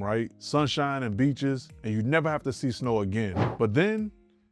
right? Sunshine and beaches, and you never have to see snow again. But then,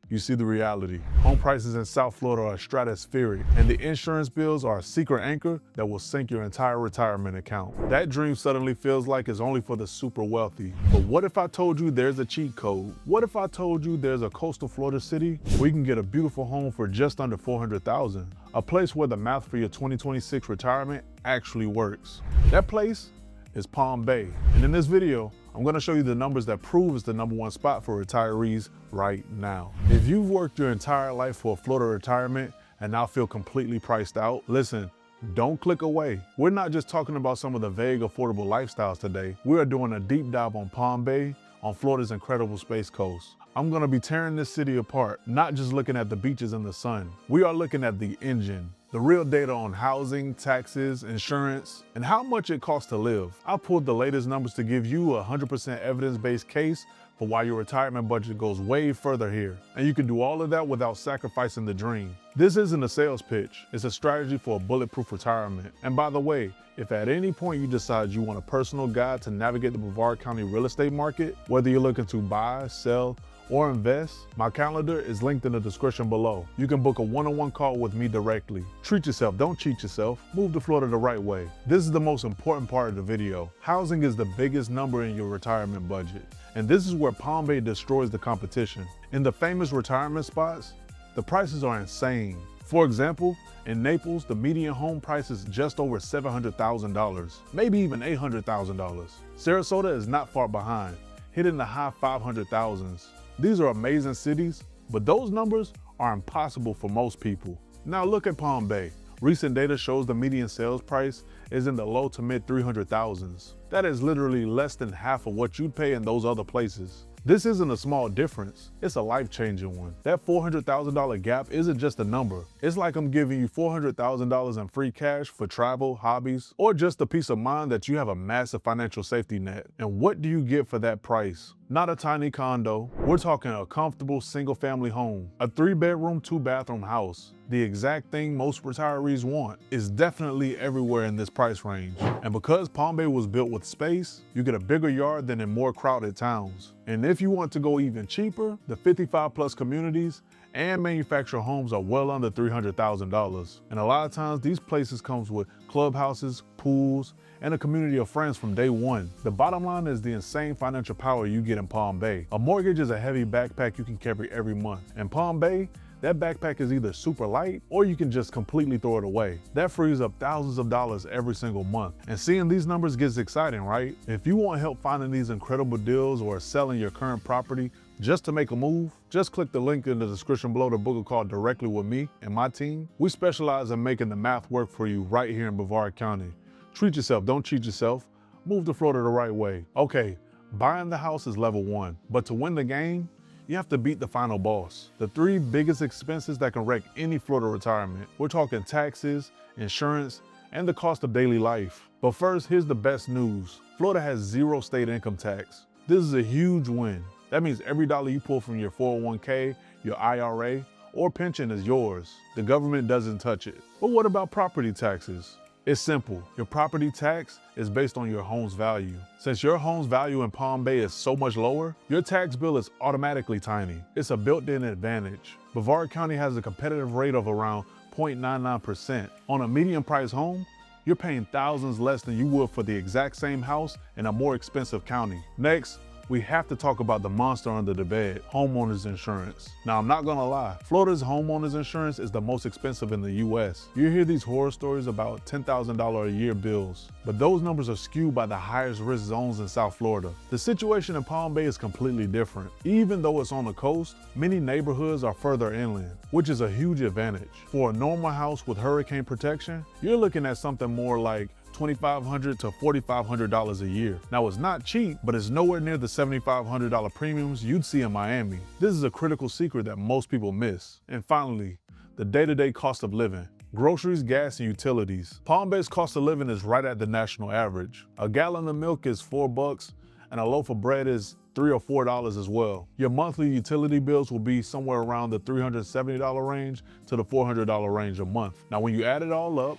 you see the reality. Home prices in South Florida are stratospheric, and the insurance bills are a secret anchor that will sink your entire retirement account. That dream suddenly feels like it's only for the super wealthy. But what if I told you there's a cheat code? What if I told you there's a coastal Florida city where you can get a beautiful home for just under $400,000? A place where the math for your 2026 retirement actually works. That place is Palm Bay. And in this video, I'm gonna show you the numbers that prove it's the #1 spot for retirees right now. If you've worked your entire life for a Florida retirement and now feel completely priced out, listen, don't click away. We're not just talking about some of the vague, affordable lifestyles today. We are doing a deep dive on Palm Bay, on Florida's incredible Space Coast. I'm gonna be tearing this city apart, not just looking at the beaches and the sun. We are looking at the engine, the real data on housing, taxes, insurance, and how much it costs to live. I pulled the latest numbers to give you a 100% evidence-based case for why your retirement budget goes way further here. And you can do all of that without sacrificing the dream. This isn't a sales pitch, it's a strategy for a bulletproof retirement. And by the way, if at any point you decide you want a personal guide to navigate the Brevard County real estate market, whether you're looking to buy, sell, or invest, my calendar is linked in the description below. You can book a one-on-one call with me directly. Treat yourself, don't cheat yourself. Move to Florida the right way. This is the most important part of the video. Housing is the biggest number in your retirement budget. And this is where Palm Bay destroys the competition. In the famous retirement spots, the prices are insane. For example, in Naples, the median home price is just over $700,000, maybe even $800,000. Sarasota is not far behind, hitting the high 500,000s. These are amazing cities, but those numbers are impossible for most people. Now look at Palm Bay. Recent data shows the median sales price is in the low to mid 300,000s. That is literally less than half of what you'd pay in those other places. This isn't a small difference, it's a life-changing one. That $400,000 gap isn't just a number. It's like I'm giving you $400,000 in free cash for travel, hobbies, or just the peace of mind that you have a massive financial safety net. And what do you get for that price? Not a tiny condo, we're talking a comfortable single-family home, a 3-bedroom, 2-bathroom house. The exact thing most retirees want is definitely everywhere in this price range. And because Palm Bay was built with space, you get a bigger yard than in more crowded towns. And if you want to go even cheaper, the 55+ communities and manufactured homes are well under $300,000. And a lot of times these places comes with clubhouses, pools, and a community of friends from day one. The bottom line is the insane financial power you get in Palm Bay. A mortgage is a heavy backpack you can carry every month. In Palm Bay, that backpack is either super light or you can just completely throw it away. That frees up thousands of dollars every single month. And seeing these numbers gets exciting, right? If you want help finding these incredible deals or selling your current property just to make a move, just click the link in the description below to book a call directly with me and my team. We specialize in making the math work for you right here in Brevard County. Treat yourself, don't cheat yourself. Move to Florida the right way. Okay, buying the house is level 1, but to win the game, you have to beat the final boss. The 3 biggest expenses that can wreck any Florida retirement. We're talking taxes, insurance, and the cost of daily life. But first, here's the best news. Florida has 0 state income tax. This is a huge win. That means every dollar you pull from your 401k, your IRA, or pension is yours. The government doesn't touch it. But what about property taxes? It's simple. Your property tax is based on your home's value. Since your home's value in Palm Bay is so much lower, your tax bill is automatically tiny. It's a built-in advantage. Brevard County has a competitive rate of around 0.99%. On a medium-priced home, you're paying thousands less than you would for the exact same house in a more expensive county. Next, we have to talk about the monster under the bed, homeowners insurance. Now, I'm not gonna lie, Florida's homeowners insurance is the most expensive in the US. You hear these horror stories about $10,000 a year bills, but those numbers are skewed by the highest risk zones in South Florida. The situation in Palm Bay is completely different. Even though it's on the coast, many neighborhoods are further inland, which is a huge advantage. For a normal house with hurricane protection, you're looking at something more like $2,500 to $4,500 a year. Now, it's not cheap, but it's nowhere near the $7,500 premiums you'd see in Miami. This is a critical secret that most people miss. And finally, the day-to-day cost of living. Groceries, gas, and utilities. Palm Bay's cost of living is right at the national average. A gallon of milk is $4, and a loaf of bread is $3 or $4 as well. Your monthly utility bills will be somewhere around the $370 range to the $400 range a month. Now, when you add it all up,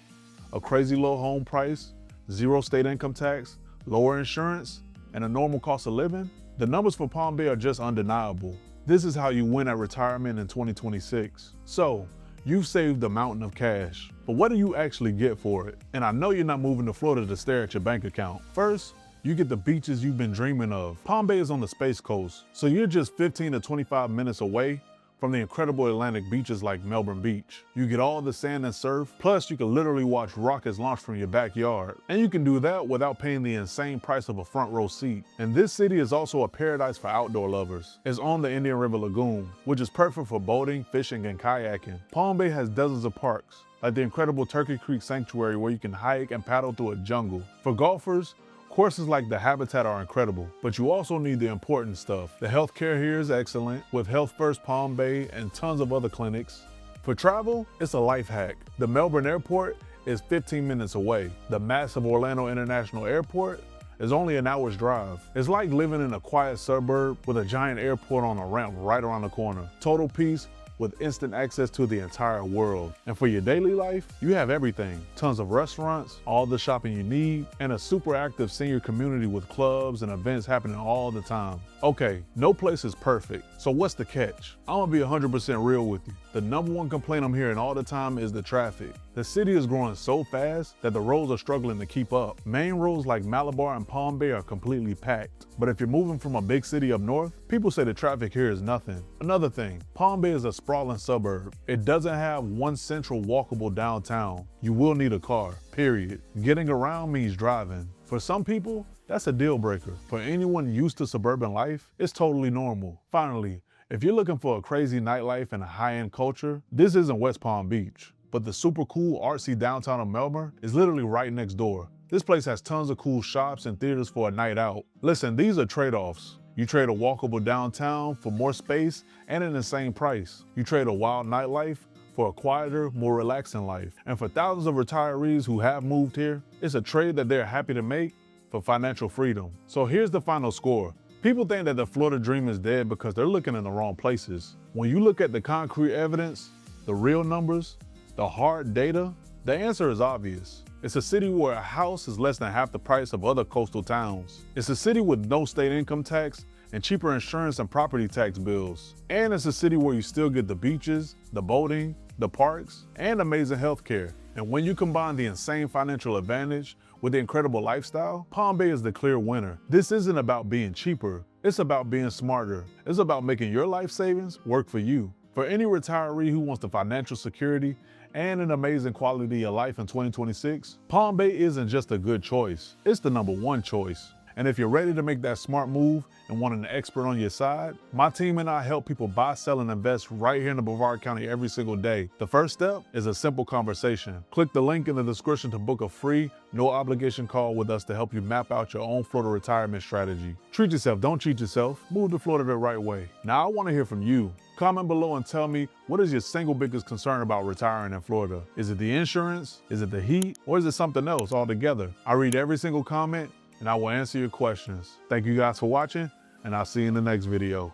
a crazy low home price, 0 state income tax, lower insurance, and a normal cost of living, the numbers for Palm Bay are just undeniable. This is how you win at retirement in 2026. So, you've saved a mountain of cash, but what do you actually get for it? And I know you're not moving to Florida to stare at your bank account. First, you get the beaches you've been dreaming of. Palm Bay is on the Space Coast, so you're just 15 to 25 minutes away from the incredible Atlantic beaches like Melbourne Beach. You get all the sand and surf, plus you can literally watch rockets launch from your backyard. And you can do that without paying the insane price of a front row seat. And this city is also a paradise for outdoor lovers. It's on the Indian River Lagoon, which is perfect for boating, fishing, and kayaking. Palm Bay has dozens of parks, like the incredible Turkey Creek Sanctuary where you can hike and paddle through a jungle. For golfers, courses like the Habitat are incredible, but you also need the important stuff. The healthcare here is excellent, with Health First Palm Bay and tons of other clinics. For travel, it's a life hack. The Melbourne Airport is 15 minutes away. The massive Orlando International Airport is only an hour's drive. It's like living in a quiet suburb with a giant airport on a ramp right around the corner. Total peace, with instant access to the entire world. And for your daily life, you have everything. Tons of restaurants, all the shopping you need, and a super active senior community with clubs and events happening all the time. Okay, no place is perfect, so what's the catch? I'm gonna be 100% real with you. The number one complaint I'm hearing all the time is the traffic. The city is growing so fast that the roads are struggling to keep up. Main roads like Malabar and Palm Bay are completely packed. But if you're moving from a big city up north, people say the traffic here is nothing. Another thing, Palm Bay is a sprawling suburb. It doesn't have one central walkable downtown. You will need a car, period. Getting around means driving. For some people, that's a deal breaker. For anyone used to suburban life, it's totally normal. Finally, if you're looking for a crazy nightlife and a high-end culture, this isn't West Palm Beach. But the super cool artsy downtown of Melbourne is literally right next door. This place has tons of cool shops and theaters for a night out. Listen, these are trade-offs. You trade a walkable downtown for more space and an insane price. You trade a wild nightlife for a quieter, more relaxing life. And for thousands of retirees who have moved here, it's a trade that they're happy to make for financial freedom. So here's the final score. People think that the Florida dream is dead because they're looking in the wrong places. When you look at the concrete evidence, the real numbers, the hard data, the answer is obvious. It's a city where a house is less than half the price of other coastal towns. It's a city with no state income tax and cheaper insurance and property tax bills. And it's a city where you still get the beaches, the boating, the parks, and amazing healthcare. And when you combine the insane financial advantage with the incredible lifestyle, Palm Bay is the clear winner. This isn't about being cheaper, it's about being smarter. It's about making your life savings work for you. For any retiree who wants the financial security and an amazing quality of life in 2026, Palm Bay isn't just a good choice, it's the number one choice. And if you're ready to make that smart move and want an expert on your side, my team and I help people buy, sell, and invest right here in the Brevard County every single day. The first step is a simple conversation. Click the link in the description to book a free, no obligation call with us to help you map out your own Florida retirement strategy. Treat yourself, don't cheat yourself. Move to Florida the right way. Now I want to hear from you. Comment below and tell me, what is your single biggest concern about retiring in Florida? Is it the insurance? Is it the heat? Or is it something else altogether? I read every single comment and I will answer your questions. Thank you guys for watching, and I'll see you in the next video.